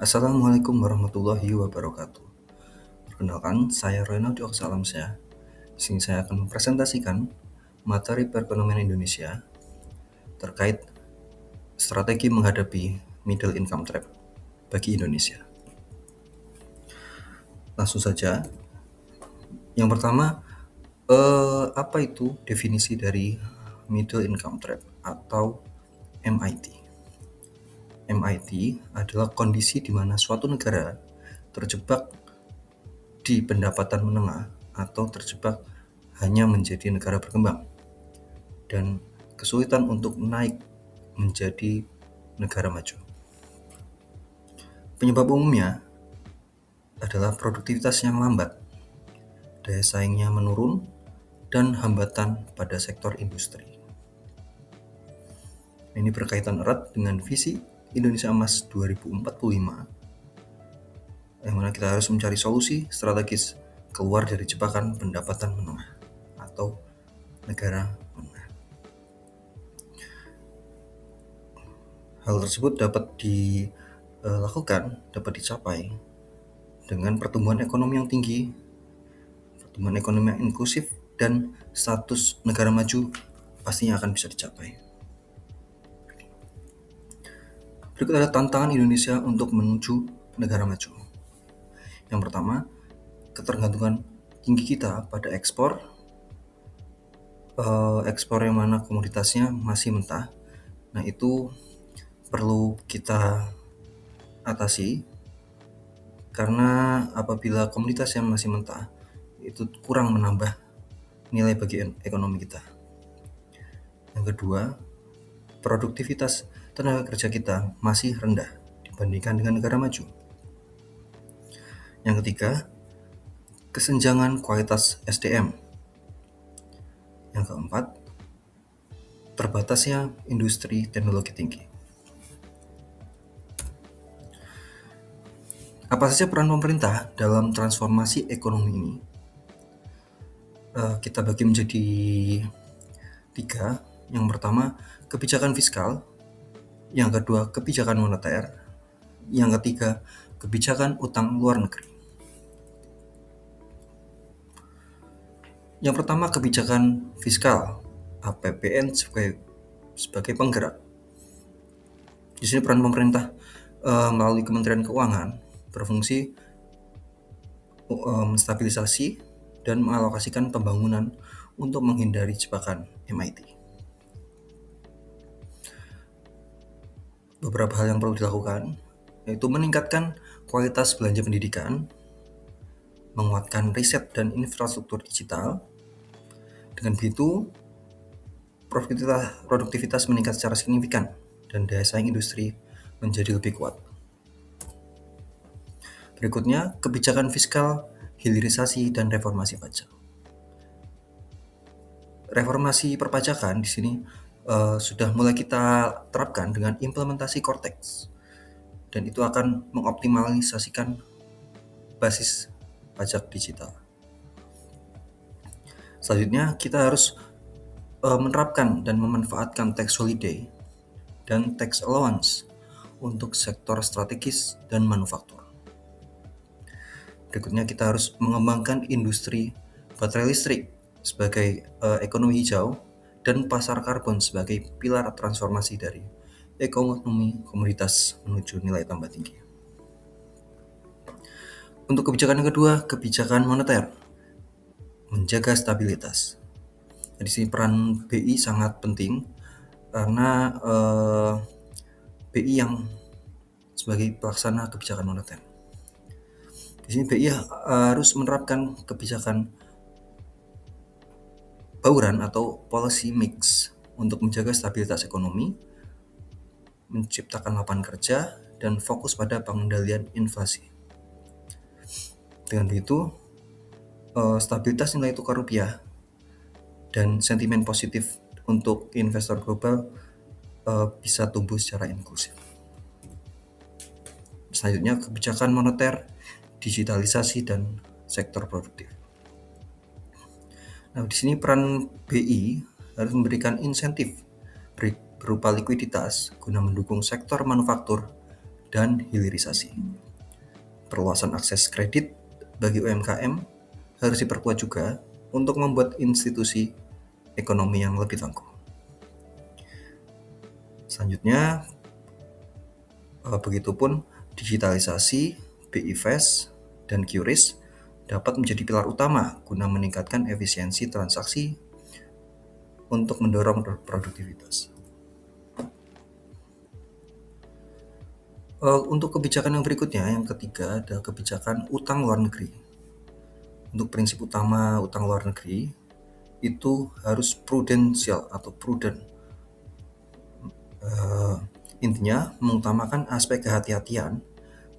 Assalamualaikum warahmatullahi wabarakatuh. Perkenalkan, saya Ronaldo Oksalamsyah. Di sini saya akan mempresentasikan materi perekonomian Indonesia terkait strategi menghadapi middle income trap bagi Indonesia. Langsung saja. Yang pertama, apa itu definisi dari middle income trap atau MIT? MIT adalah kondisi di mana suatu negara terjebak di pendapatan menengah atau terjebak hanya menjadi negara berkembang dan kesulitan untuk naik menjadi negara maju. Penyebab umumnya adalah produktivitas yang lambat, daya saingnya menurun, dan hambatan pada sektor industri. Ini berkaitan erat dengan visi Indonesia Emas 2045, yang mana kita harus mencari solusi strategis keluar dari jebakan pendapatan menengah atau negara menengah. Hal tersebut dapat dicapai dengan pertumbuhan ekonomi yang tinggi, pertumbuhan ekonomi yang inklusif, dan status negara maju pastinya akan bisa dicapai. Berikut ada tantangan Indonesia untuk menuju negara maju. Yang pertama, ketergantungan tinggi kita pada ekspor yang mana komoditasnya masih mentah. Nah, itu perlu kita atasi karena apabila komoditas yang masih mentah itu kurang menambah nilai bagi ekonomi kita. Yang kedua, produktivitas tenaga kerja kita masih rendah dibandingkan dengan negara maju. Yang ketiga, kesenjangan kualitas SDM. Yang keempat, terbatasnya industri teknologi tinggi. Apa saja peran pemerintah dalam transformasi ekonomi ini? Kita bagi menjadi 3. Yang pertama, kebijakan fiskal. Yang kedua, kebijakan moneter. Yang ketiga, kebijakan utang luar negeri. Yang pertama, kebijakan fiskal. APBN sebagai penggerak. Di sini peran pemerintah melalui Kementerian Keuangan berfungsi menstabilisasi dan mengalokasikan pembangunan untuk menghindari jebakan MIT. Beberapa hal yang perlu dilakukan yaitu meningkatkan kualitas belanja pendidikan, menguatkan riset dan infrastruktur digital. Dengan begitu, produktivitas meningkat secara signifikan dan daya saing industri menjadi lebih kuat. Berikutnya, kebijakan fiskal, hilirisasi, dan reformasi pajak. Reformasi perpajakan di sini sudah mulai kita terapkan dengan implementasi Cortex, dan itu akan mengoptimalisasikan basis pajak digital. Selanjutnya, kita harus menerapkan dan memanfaatkan tax holiday dan tax allowance untuk sektor strategis dan manufaktur. Berikutnya, kita harus mengembangkan industri baterai listrik sebagai ekonomi hijau dan pasar karbon sebagai pilar transformasi dari ekonomi komoditas menuju nilai tambah tinggi. Untuk kebijakan yang kedua, kebijakan moneter, menjaga stabilitas. Di sini peran BI sangat penting karena BI yang sebagai pelaksana kebijakan moneter. Di sini BI harus menerapkan kebijakan bauran atau policy mix untuk menjaga stabilitas ekonomi, menciptakan lapangan kerja, dan fokus pada pengendalian inflasi. Dengan begitu, stabilitas nilai tukar rupiah dan sentimen positif untuk investor global bisa tumbuh secara inklusif. Selanjutnya, kebijakan moneter, digitalisasi, dan sektor produktif. Nah, di sini peran BI harus memberikan insentif berupa likuiditas guna mendukung sektor manufaktur dan hilirisasi. Perluasan akses kredit bagi UMKM harus diperkuat juga untuk membuat institusi ekonomi yang lebih tangguh. Selanjutnya, begitupun digitalisasi, BI Fast, dan QRIS dapat menjadi pilar utama guna meningkatkan efisiensi transaksi untuk mendorong produktivitas. Untuk kebijakan yang berikutnya, yang ketiga adalah kebijakan utang luar negeri. Untuk prinsip utama utang luar negeri itu harus prudensial atau prudent. Intinya mengutamakan aspek kehati-hatian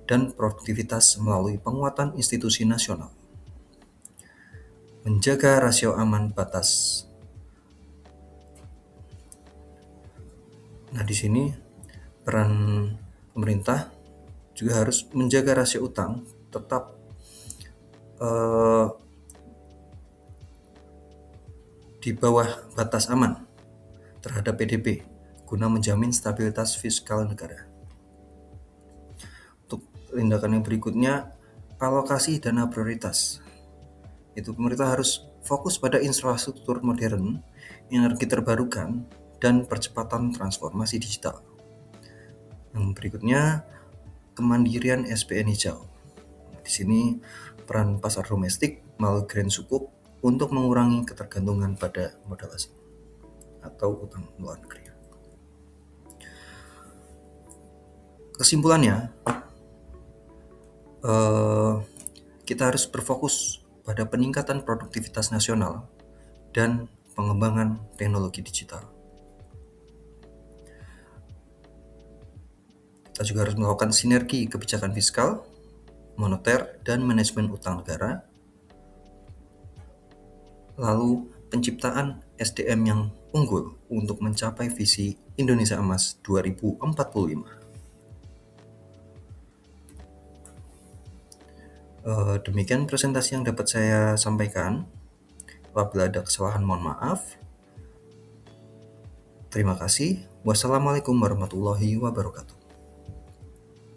dan produktivitas melalui penguatan institusi nasional. Menjaga rasio aman batas. Nah, di sini peran pemerintah juga harus menjaga rasio utang tetap di bawah batas aman terhadap PDB guna menjamin stabilitas fiskal negara. Untuk tindakan yang berikutnya, alokasi dana prioritas. Itu pemerintah harus fokus pada infrastruktur modern, energi terbarukan, dan percepatan transformasi digital. Yang berikutnya, kemandirian SBN hijau. Di sini peran pasar domestik melalui Grand Sukuk untuk mengurangi ketergantungan pada modal asing atau utang luar negeri. Kesimpulannya, kita harus berfokus pada peningkatan produktivitas nasional dan pengembangan teknologi digital. Kita juga harus melakukan sinergi kebijakan fiskal, moneter, dan manajemen utang negara, lalu penciptaan SDM yang unggul untuk mencapai visi Indonesia Emas 2045. Demikian presentasi yang dapat saya sampaikan. Apabila ada kesalahan, mohon maaf. Terima kasih. Wassalamualaikum warahmatullahi wabarakatuh.